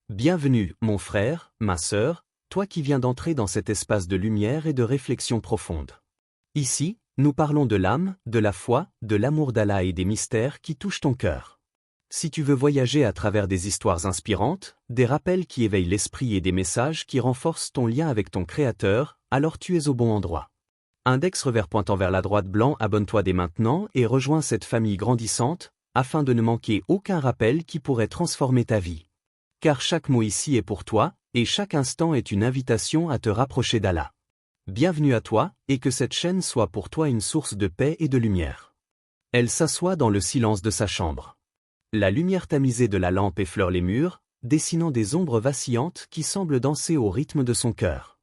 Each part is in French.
Bienvenue, mon frère, ma sœur, toi qui viens d'entrer dans cet espace de lumière et de réflexion profonde. Ici, nous parlons de l'âme, de la foi, de l'amour d'Allah et des mystères qui touchent ton cœur. Si tu veux voyager à travers des histoires inspirantes, des rappels qui éveillent l'esprit et des messages qui renforcent ton lien avec ton Créateur, alors tu es au bon endroit. Index revers pointant vers la droite blanc, abonne-toi dès maintenant et rejoins cette famille grandissante, afin de ne manquer aucun rappel qui pourrait transformer ta vie. Car chaque mot ici est pour toi, et chaque instant est une invitation à te rapprocher d'Allah. Bienvenue à toi, et que cette chaîne soit pour toi une source de paix et de lumière. Elle s'assoit dans le silence de sa chambre. La lumière tamisée de la lampe effleure les murs, dessinant des ombres vacillantes qui semblent danser au rythme de son cœur.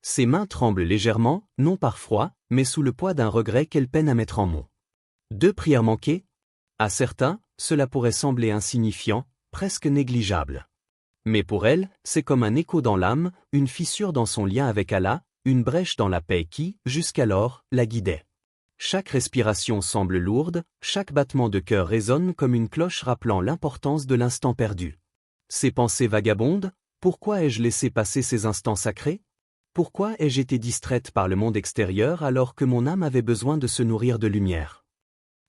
Ses mains tremblent légèrement, non par froid, mais sous le poids d'un regret qu'elle peine à mettre en mots. 2 prières manquées? À certains, cela pourrait sembler insignifiant, presque négligeable. Mais pour elle, c'est comme un écho dans l'âme, une fissure dans son lien avec Allah, une brèche dans la paix qui, jusqu'alors, la guidait. Chaque respiration semble lourde, chaque battement de cœur résonne comme une cloche rappelant l'importance de l'instant perdu. Ces pensées vagabondes, pourquoi ai-je laissé passer ces instants sacrés? Pourquoi ai-je été distraite par le monde extérieur alors que mon âme avait besoin de se nourrir de lumière?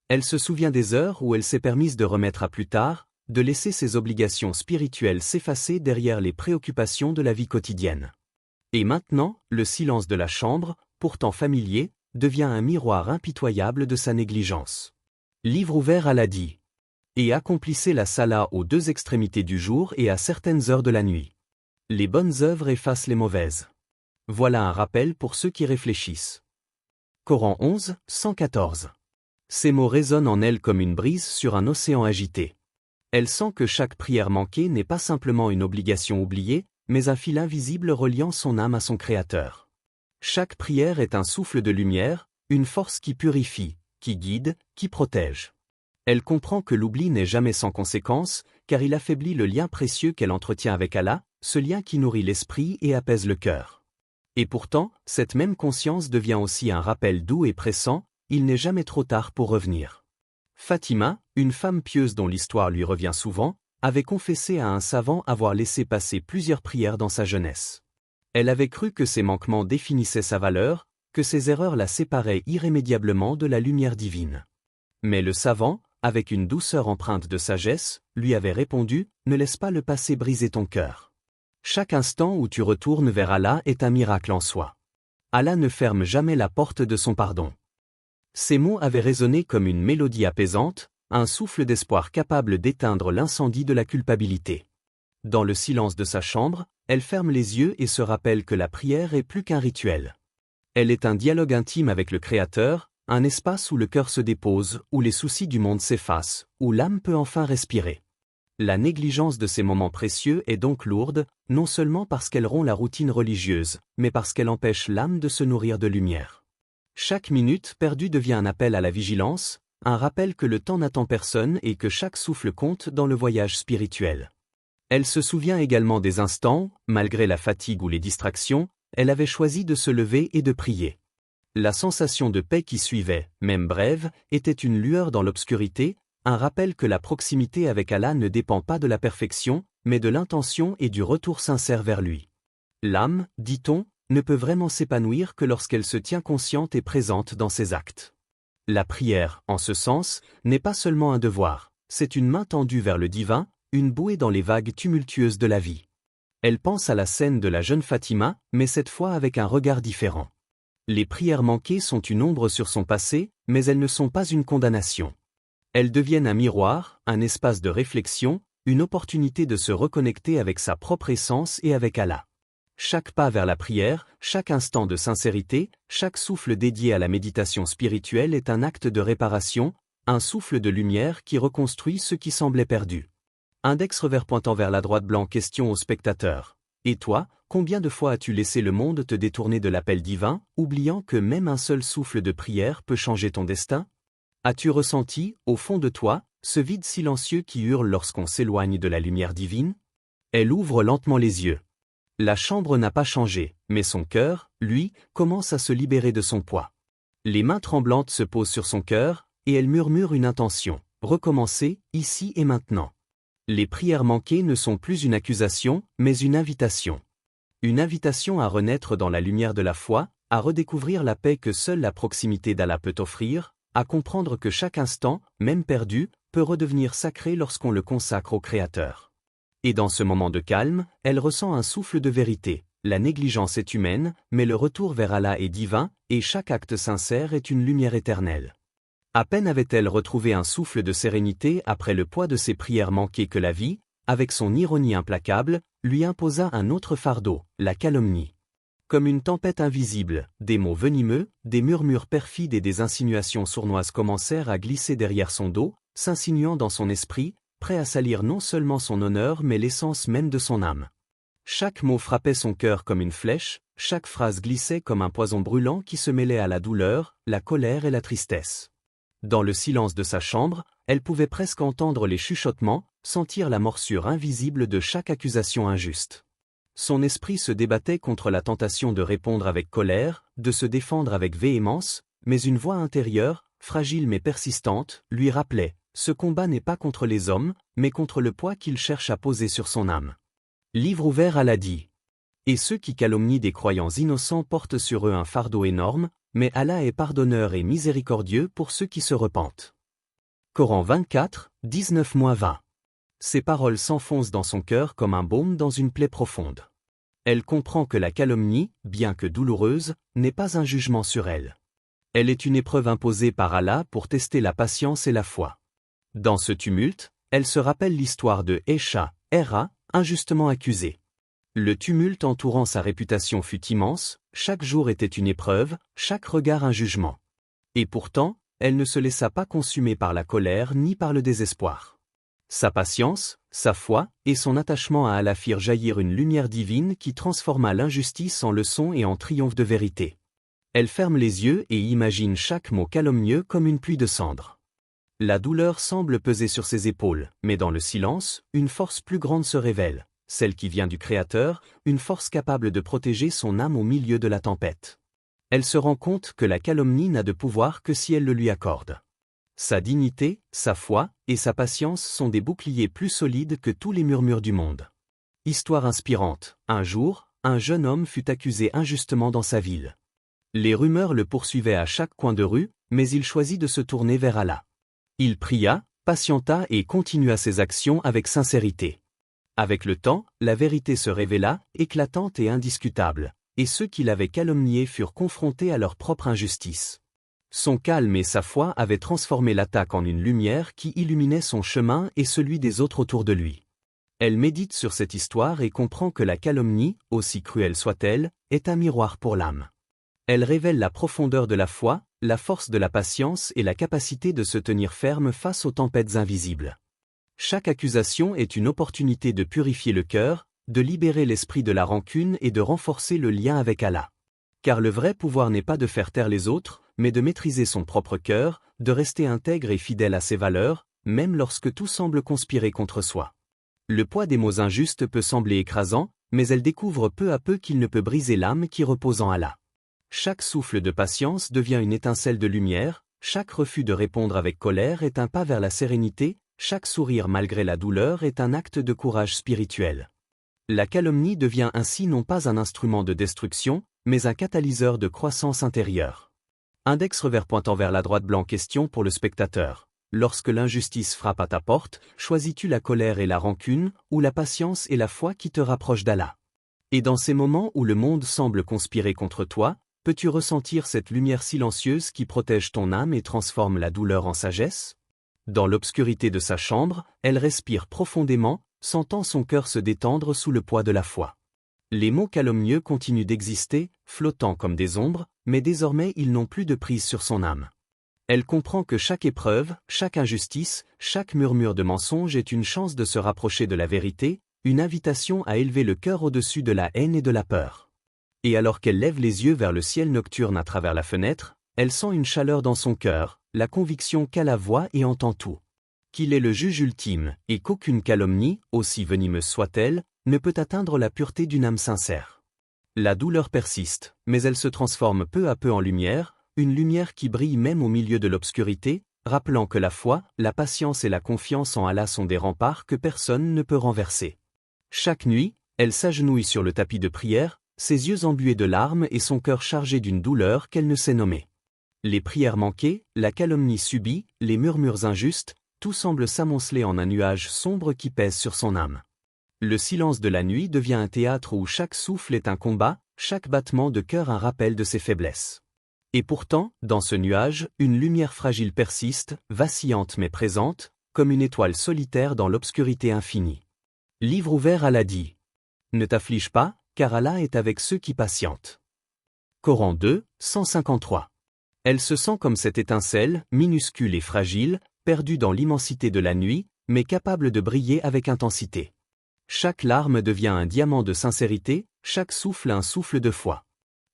Elle se souvient des heures où elle s'est permise de remettre à plus tard, de laisser ses obligations spirituelles s'effacer derrière les préoccupations de la vie quotidienne. Et maintenant, le silence de la chambre, pourtant familier, devient un miroir impitoyable de sa négligence. Livre ouvert, Allah dit. Et accomplissez la salat aux 2 extrémités du jour et à certaines heures de la nuit. Les bonnes œuvres effacent les mauvaises. Voilà un rappel pour ceux qui réfléchissent. Coran 11, 114. Ces mots résonnent en elle comme une brise sur un océan agité. Elle sent que chaque prière manquée n'est pas simplement une obligation oubliée, mais un fil invisible reliant son âme à son Créateur. Chaque prière est un souffle de lumière, une force qui purifie, qui guide, qui protège. Elle comprend que l'oubli n'est jamais sans conséquence, car il affaiblit le lien précieux qu'elle entretient avec Allah, ce lien qui nourrit l'esprit et apaise le cœur. Et pourtant, cette même conscience devient aussi un rappel doux et pressant, il n'est jamais trop tard pour revenir. Fatima, une femme pieuse dont l'histoire lui revient souvent, avait confessé à un savant avoir laissé passer plusieurs prières dans sa jeunesse. Elle avait cru que ses manquements définissaient sa valeur, que ses erreurs la séparaient irrémédiablement de la lumière divine. Mais le savant, avec une douceur empreinte de sagesse, lui avait répondu « Ne laisse pas le passé briser ton cœur. Chaque instant où tu retournes vers Allah est un miracle en soi. Allah ne ferme jamais la porte de son pardon. » Ces mots avaient résonné comme une mélodie apaisante, un souffle d'espoir capable d'éteindre l'incendie de la culpabilité. Dans le silence de sa chambre, elle ferme les yeux et se rappelle que la prière est plus qu'un rituel. Elle est un dialogue intime avec le Créateur, un espace où le cœur se dépose, où les soucis du monde s'effacent, où l'âme peut enfin respirer. La négligence de ces moments précieux est donc lourde, non seulement parce qu'elle rompt la routine religieuse, mais parce qu'elle empêche l'âme de se nourrir de lumière. Chaque minute perdue devient un appel à la vigilance, un rappel que le temps n'attend personne et que chaque souffle compte dans le voyage spirituel. Elle se souvient également des instants, malgré la fatigue ou les distractions, elle avait choisi de se lever et de prier. La sensation de paix qui suivait, même brève, était une lueur dans l'obscurité, un rappel que la proximité avec Allah ne dépend pas de la perfection, mais de l'intention et du retour sincère vers lui. L'âme, dit-on, ne peut vraiment s'épanouir que lorsqu'elle se tient consciente et présente dans ses actes. La prière, en ce sens, n'est pas seulement un devoir, c'est une main tendue vers le divin, une bouée dans les vagues tumultueuses de la vie. Elle pense à la scène de la jeune Fatima, mais cette fois avec un regard différent. Les prières manquées sont une ombre sur son passé, mais elles ne sont pas une condamnation. Elles deviennent un miroir, un espace de réflexion, une opportunité de se reconnecter avec sa propre essence et avec Allah. Chaque pas vers la prière, chaque instant de sincérité, chaque souffle dédié à la méditation spirituelle est un acte de réparation, un souffle de lumière qui reconstruit ce qui semblait perdu. Index revers pointant vers la droite blanc. Question au spectateur. Et toi, combien de fois as-tu laissé le monde te détourner de l'appel divin, oubliant que même un seul souffle de prière peut changer ton destin? As-tu ressenti, au fond de toi, ce vide silencieux qui hurle lorsqu'on s'éloigne de la lumière divine? Elle ouvre lentement les yeux. La chambre n'a pas changé, mais son cœur, lui, commence à se libérer de son poids. Les mains tremblantes se posent sur son cœur, et elle murmure une intention, recommencer, ici et maintenant. Les prières manquées ne sont plus une accusation, mais une invitation. Une invitation à renaître dans la lumière de la foi, à redécouvrir la paix que seule la proximité d'Allah peut offrir, à comprendre que chaque instant, même perdu, peut redevenir sacré lorsqu'on le consacre au Créateur. Et dans ce moment de calme, elle ressent un souffle de vérité. La négligence est humaine, mais le retour vers Allah est divin, et chaque acte sincère est une lumière éternelle. À peine avait-elle retrouvé un souffle de sérénité après le poids de ses prières manquées que la vie, avec son ironie implacable, lui imposa un autre fardeau, la calomnie. Comme une tempête invisible, des mots venimeux, des murmures perfides et des insinuations sournoises commencèrent à glisser derrière son dos, s'insinuant dans son esprit, prêt à salir non seulement son honneur mais l'essence même de son âme. Chaque mot frappait son cœur comme une flèche, chaque phrase glissait comme un poison brûlant qui se mêlait à la douleur, la colère et la tristesse. Dans le silence de sa chambre, elle pouvait presque entendre les chuchotements, sentir la morsure invisible de chaque accusation injuste. Son esprit se débattait contre la tentation de répondre avec colère, de se défendre avec véhémence, mais une voix intérieure, fragile mais persistante, lui rappelait « Ce combat n'est pas contre les hommes, mais contre le poids qu'il cherche à poser sur son âme. » Livre ouvert, Allah dit. Et ceux qui calomnient des croyants innocents portent sur eux un fardeau énorme, mais Allah est pardonneur et miséricordieux pour ceux qui se repentent. Coran 24, 19-20. Ces paroles s'enfoncent dans son cœur comme un baume dans une plaie profonde. Elle comprend que la calomnie, bien que douloureuse, n'est pas un jugement sur elle. Elle est une épreuve imposée par Allah pour tester la patience et la foi. Dans ce tumulte, elle se rappelle l'histoire de Aïcha, Héra, injustement accusée. Le tumulte entourant sa réputation fut immense, chaque jour était une épreuve, chaque regard un jugement. Et pourtant, elle ne se laissa pas consumer par la colère ni par le désespoir. Sa patience, sa foi et son attachement à Allah firent jaillir une lumière divine qui transforma l'injustice en leçon et en triomphe de vérité. Elle ferme les yeux et imagine chaque mot calomnieux comme une pluie de cendres. La douleur semble peser sur ses épaules, mais dans le silence, une force plus grande se révèle. Celle qui vient du Créateur, une force capable de protéger son âme au milieu de la tempête. Elle se rend compte que la calomnie n'a de pouvoir que si elle le lui accorde. Sa dignité, sa foi et sa patience sont des boucliers plus solides que tous les murmures du monde. Histoire inspirante. Un jour, un jeune homme fut accusé injustement dans sa ville. Les rumeurs le poursuivaient à chaque coin de rue, mais il choisit de se tourner vers Allah. Il pria, patienta et continua ses actions avec sincérité. Avec le temps, la vérité se révéla, éclatante et indiscutable, et ceux qui l'avaient calomnié furent confrontés à leur propre injustice. Son calme et sa foi avaient transformé l'attaque en une lumière qui illuminait son chemin et celui des autres autour de lui. Elle médite sur cette histoire et comprend que la calomnie, aussi cruelle soit-elle, est un miroir pour l'âme. Elle révèle la profondeur de la foi, la force de la patience et la capacité de se tenir ferme face aux tempêtes invisibles. Chaque accusation est une opportunité de purifier le cœur, de libérer l'esprit de la rancune et de renforcer le lien avec Allah. Car le vrai pouvoir n'est pas de faire taire les autres, mais de maîtriser son propre cœur, de rester intègre et fidèle à ses valeurs, même lorsque tout semble conspirer contre soi. Le poids des mots injustes peut sembler écrasant, mais elle découvre peu à peu qu'il ne peut briser l'âme qui repose en Allah. Chaque souffle de patience devient une étincelle de lumière, chaque refus de répondre avec colère est un pas vers la sérénité, chaque sourire malgré la douleur est un acte de courage spirituel. La calomnie devient ainsi non pas un instrument de destruction, mais un catalyseur de croissance intérieure. Index revers pointant vers la droite blanc. Question pour le spectateur. Lorsque l'injustice frappe à ta porte, choisis-tu la colère et la rancune, ou la patience et la foi qui te rapprochent d'Allah? Et dans ces moments où le monde semble conspirer contre toi, peux-tu ressentir cette lumière silencieuse qui protège ton âme et transforme la douleur en sagesse? Dans l'obscurité de sa chambre, elle respire profondément, sentant son cœur se détendre sous le poids de la foi. Les mots calomnieux continuent d'exister, flottant comme des ombres, mais désormais ils n'ont plus de prise sur son âme. Elle comprend que chaque épreuve, chaque injustice, chaque murmure de mensonge est une chance de se rapprocher de la vérité, une invitation à élever le cœur au-dessus de la haine et de la peur. Et alors qu'elle lève les yeux vers le ciel nocturne à travers la fenêtre, elle sent une chaleur dans son cœur, la conviction qu'Allah voit et entend tout. Qu'il est le juge ultime, et qu'aucune calomnie, aussi venimeuse soit-elle, ne peut atteindre la pureté d'une âme sincère. La douleur persiste, mais elle se transforme peu à peu en lumière, une lumière qui brille même au milieu de l'obscurité, rappelant que la foi, la patience et la confiance en Allah sont des remparts que personne ne peut renverser. Chaque nuit, elle s'agenouille sur le tapis de prière, ses yeux embués de larmes et son cœur chargé d'une douleur qu'elle ne sait nommer. Les prières manquées, la calomnie subie, les murmures injustes, tout semble s'amonceler en un nuage sombre qui pèse sur son âme. Le silence de la nuit devient un théâtre où chaque souffle est un combat, chaque battement de cœur un rappel de ses faiblesses. Et pourtant, dans ce nuage, une lumière fragile persiste, vacillante mais présente, comme une étoile solitaire dans l'obscurité infinie. Livre ouvert, Allah dit. Ne t'afflige pas, car Allah est avec ceux qui patientent. Coran 2, 153. Elle se sent comme cette étincelle, minuscule et fragile, perdue dans l'immensité de la nuit, mais capable de briller avec intensité. Chaque larme devient un diamant de sincérité, chaque souffle un souffle de foi.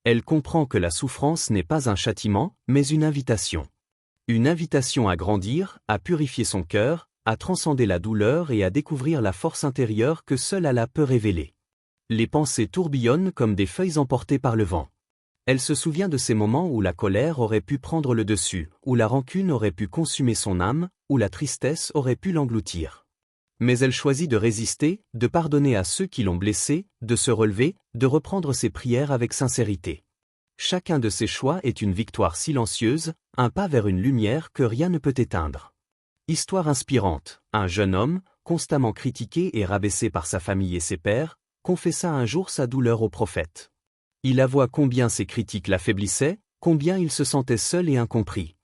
Elle comprend que la souffrance n'est pas un châtiment, mais une invitation. Une invitation à grandir, à purifier son cœur, à transcender la douleur et à découvrir la force intérieure que seul Allah peut révéler. Les pensées tourbillonnent comme des feuilles emportées par le vent. Elle se souvient de ces moments où la colère aurait pu prendre le dessus, où la rancune aurait pu consumer son âme, où la tristesse aurait pu l'engloutir. Mais elle choisit de résister, de pardonner à ceux qui l'ont blessée, de se relever, de reprendre ses prières avec sincérité. Chacun de ses choix est une victoire silencieuse, un pas vers une lumière que rien ne peut éteindre. Histoire inspirante, un jeune homme, constamment critiqué et rabaissé par sa famille et ses pairs, confessa un jour sa douleur au prophète. Il avoua combien ces critiques l'affaiblissaient, combien il se sentait seul et incompris.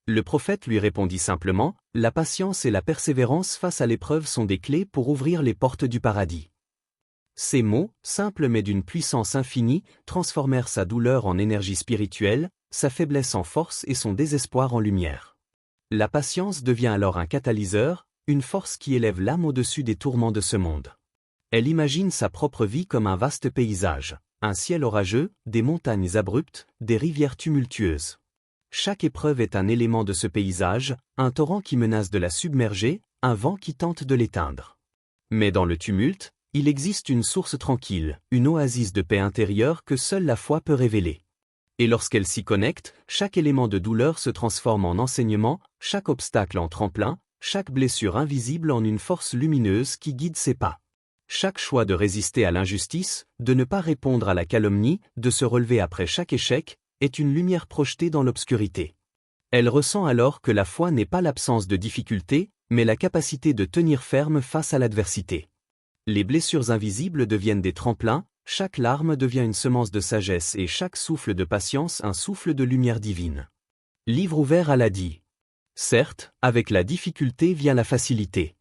Le prophète lui répondit simplement, « La patience et la persévérance face à l'épreuve sont des clés pour ouvrir les portes du paradis. » Ces mots, simples mais d'une puissance infinie, transformèrent sa douleur en énergie spirituelle, sa faiblesse en force et son désespoir en lumière. La patience devient alors un catalyseur, une force qui élève l'âme au-dessus des tourments de ce monde. Elle imagine sa propre vie comme un vaste paysage. Un ciel orageux, des montagnes abruptes, des rivières tumultueuses. Chaque épreuve est un élément de ce paysage, un torrent qui menace de la submerger, un vent qui tente de l'éteindre. Mais dans le tumulte, il existe une source tranquille, une oasis de paix intérieure que seule la foi peut révéler. Et lorsqu'elle s'y connecte, chaque élément de douleur se transforme en enseignement, chaque obstacle en tremplin, chaque blessure invisible en une force lumineuse qui guide ses pas. Chaque choix de résister à l'injustice, de ne pas répondre à la calomnie, de se relever après chaque échec, est une lumière projetée dans l'obscurité. Elle ressent alors que la foi n'est pas l'absence de difficultés, mais la capacité de tenir ferme face à l'adversité. Les blessures invisibles deviennent des tremplins, chaque larme devient une semence de sagesse et chaque souffle de patience un souffle de lumière divine. Livre ouvert, Allah dit. Certes, avec la difficulté vient la facilité.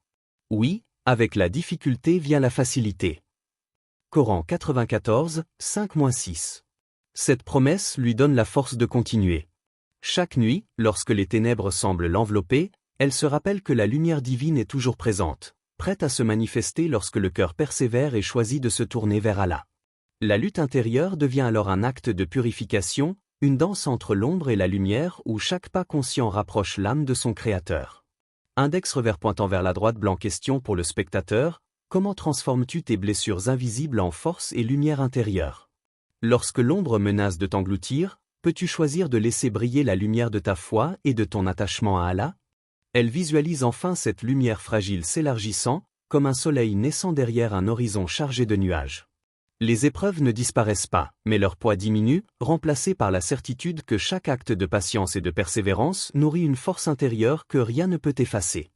Oui, avec la difficulté vient la facilité. Coran 94, 5-6. Cette promesse lui donne la force de continuer. Chaque nuit, lorsque les ténèbres semblent l'envelopper, elle se rappelle que la lumière divine est toujours présente, prête à se manifester lorsque le cœur persévère et choisit de se tourner vers Allah. La lutte intérieure devient alors un acte de purification, une danse entre l'ombre et la lumière où chaque pas conscient rapproche l'âme de son Créateur. Index revers pointant vers la droite blanc. Question pour le spectateur, comment transformes-tu tes blessures invisibles en force et lumière intérieure? Lorsque l'ombre menace de t'engloutir, peux-tu choisir de laisser briller la lumière de ta foi et de ton attachement à Allah? Elle visualise enfin cette lumière fragile s'élargissant, comme un soleil naissant derrière un horizon chargé de nuages. Les épreuves ne disparaissent pas, mais leur poids diminue, remplacé par la certitude que chaque acte de patience et de persévérance nourrit une force intérieure que rien ne peut effacer.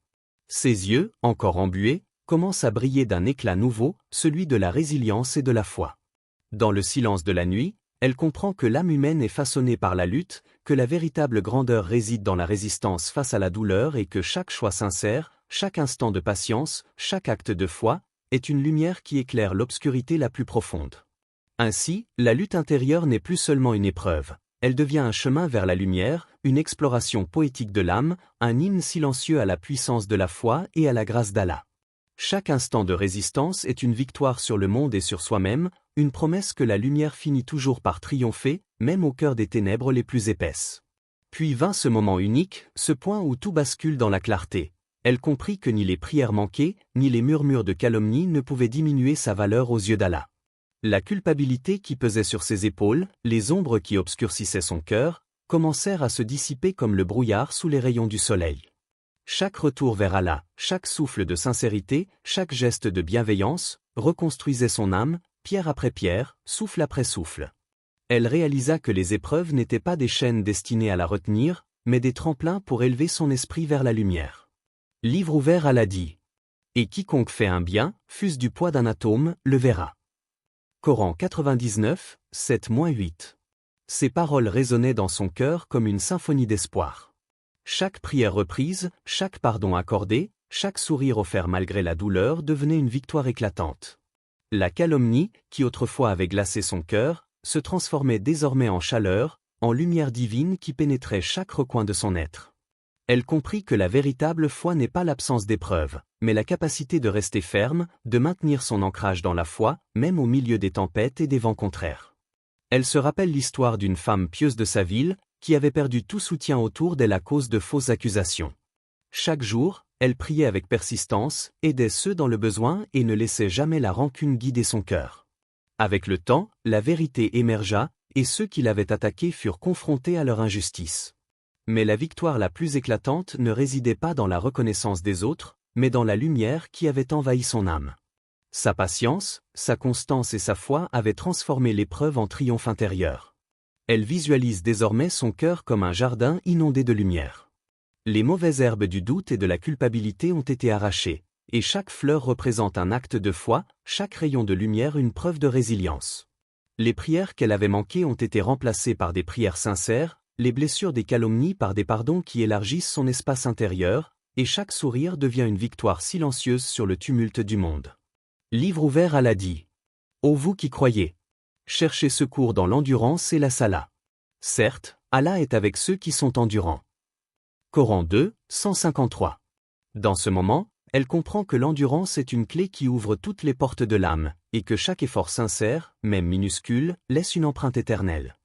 Ses yeux, encore embués, commencent à briller d'un éclat nouveau, celui de la résilience et de la foi. Dans le silence de la nuit, elle comprend que l'âme humaine est façonnée par la lutte, que la véritable grandeur réside dans la résistance face à la douleur et que chaque choix sincère, chaque instant de patience, chaque acte de foi, est une lumière qui éclaire l'obscurité la plus profonde. Ainsi, la lutte intérieure n'est plus seulement une épreuve, elle devient un chemin vers la lumière, une exploration poétique de l'âme, un hymne silencieux à la puissance de la foi et à la grâce d'Allah. Chaque instant de résistance est une victoire sur le monde et sur soi-même, une promesse que la lumière finit toujours par triompher, même au cœur des ténèbres les plus épaisses. Puis vint ce moment unique, ce point où tout bascule dans la clarté. Elle comprit que ni les prières manquées, ni les murmures de calomnie ne pouvaient diminuer sa valeur aux yeux d'Allah. La culpabilité qui pesait sur ses épaules, les ombres qui obscurcissaient son cœur, commencèrent à se dissiper comme le brouillard sous les rayons du soleil. Chaque retour vers Allah, chaque souffle de sincérité, chaque geste de bienveillance, reconstruisait son âme, pierre après pierre, souffle après souffle. Elle réalisa que les épreuves n'étaient pas des chaînes destinées à la retenir, mais des tremplins pour élever son esprit vers la lumière. Livre ouvert, Allah dit. Et quiconque fait un bien, fût-ce du poids d'un atome, le verra. Coran 99, 7-8. Ces paroles résonnaient dans son cœur comme une symphonie d'espoir. Chaque prière reprise, chaque pardon accordé, chaque sourire offert malgré la douleur devenait une victoire éclatante. La calomnie, qui autrefois avait glacé son cœur, se transformait désormais en chaleur, en lumière divine qui pénétrait chaque recoin de son être. Elle comprit que la véritable foi n'est pas l'absence d'épreuves, mais la capacité de rester ferme, de maintenir son ancrage dans la foi, même au milieu des tempêtes et des vents contraires. Elle se rappelle l'histoire d'une femme pieuse de sa ville, qui avait perdu tout soutien autour d'elle à cause de fausses accusations. Chaque jour, elle priait avec persistance, aidait ceux dans le besoin et ne laissait jamais la rancune guider son cœur. Avec le temps, la vérité émergea, et ceux qui l'avaient attaquée furent confrontés à leur injustice. Mais la victoire la plus éclatante ne résidait pas dans la reconnaissance des autres, mais dans la lumière qui avait envahi son âme. Sa patience, sa constance et sa foi avaient transformé l'épreuve en triomphe intérieur. Elle visualise désormais son cœur comme un jardin inondé de lumière. Les mauvaises herbes du doute et de la culpabilité ont été arrachées, et chaque fleur représente un acte de foi, chaque rayon de lumière une preuve de résilience. Les prières qu'elle avait manquées ont été remplacées par des prières sincères, les blessures des calomnies par des pardons qui élargissent son espace intérieur, et chaque sourire devient une victoire silencieuse sur le tumulte du monde. Livre ouvert, Allah dit. Ô vous qui croyez! Cherchez secours dans l'endurance et la salat. Certes, Allah est avec ceux qui sont endurants. Coran 2, 153. Dans ce moment, elle comprend que l'endurance est une clé qui ouvre toutes les portes de l'âme, et que chaque effort sincère, même minuscule, laisse une empreinte éternelle.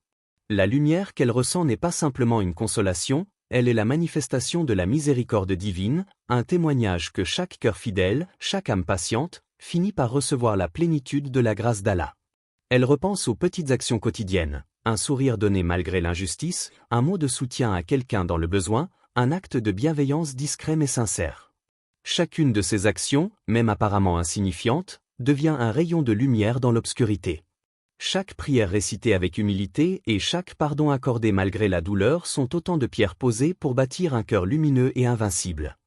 La lumière qu'elle ressent n'est pas simplement une consolation, elle est la manifestation de la miséricorde divine, un témoignage que chaque cœur fidèle, chaque âme patiente, finit par recevoir la plénitude de la grâce d'Allah. Elle repense aux petites actions quotidiennes, un sourire donné malgré l'injustice, un mot de soutien à quelqu'un dans le besoin, un acte de bienveillance discret mais sincère. Chacune de ces actions, même apparemment insignifiante, devient un rayon de lumière dans l'obscurité. Chaque prière récitée avec humilité et chaque pardon accordé malgré la douleur sont autant de pierres posées pour bâtir un cœur lumineux et invincible.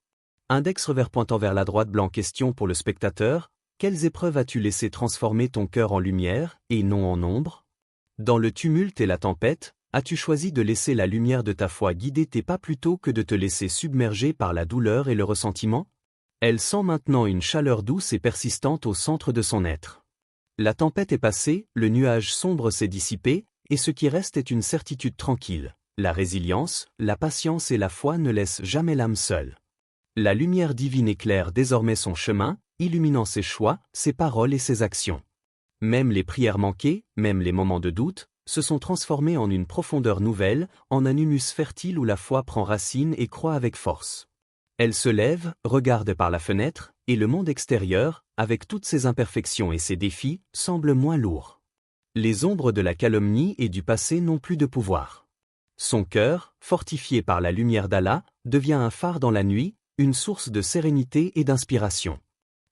Index revers pointant vers la droite, blanc. Question pour le spectateur: quelles épreuves as-tu laissé transformer ton cœur en lumière, et non en ombre? Dans le tumulte et la tempête, as-tu choisi de laisser la lumière de ta foi guider tes pas plutôt que de te laisser submerger par la douleur et le ressentiment? Elle sent maintenant une chaleur douce et persistante au centre de son être. La tempête est passée, le nuage sombre s'est dissipé, et ce qui reste est une certitude tranquille. La résilience, la patience et la foi ne laissent jamais l'âme seule. La lumière divine éclaire désormais son chemin, illuminant ses choix, ses paroles et ses actions. Même les prières manquées, même les moments de doute, se sont transformés en une profondeur nouvelle, en un humus fertile où la foi prend racine et croît avec force. Elle se lève, regarde par la fenêtre, et le monde extérieur, avec toutes ses imperfections et ses défis, semble moins lourd. Les ombres de la calomnie et du passé n'ont plus de pouvoir. Son cœur, fortifié par la lumière d'Allah, devient un phare dans la nuit, une source de sérénité et d'inspiration.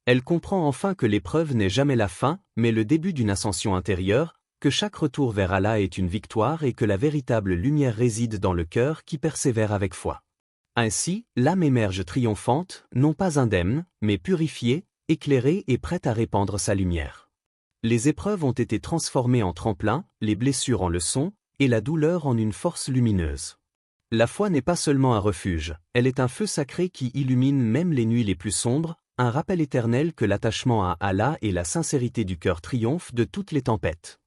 Elle comprend enfin que l'épreuve n'est jamais la fin, mais le début d'une ascension intérieure, que chaque retour vers Allah est une victoire et que la véritable lumière réside dans le cœur qui persévère avec foi. Ainsi, l'âme émerge triomphante, non pas indemne, mais purifiée, éclairée et prête à répandre sa lumière. Les épreuves ont été transformées en tremplin, les blessures en leçons, et la douleur en une force lumineuse. La foi n'est pas seulement un refuge, elle est un feu sacré qui illumine même les nuits les plus sombres, un rappel éternel que l'attachement à Allah et la sincérité du cœur triomphent de toutes les tempêtes.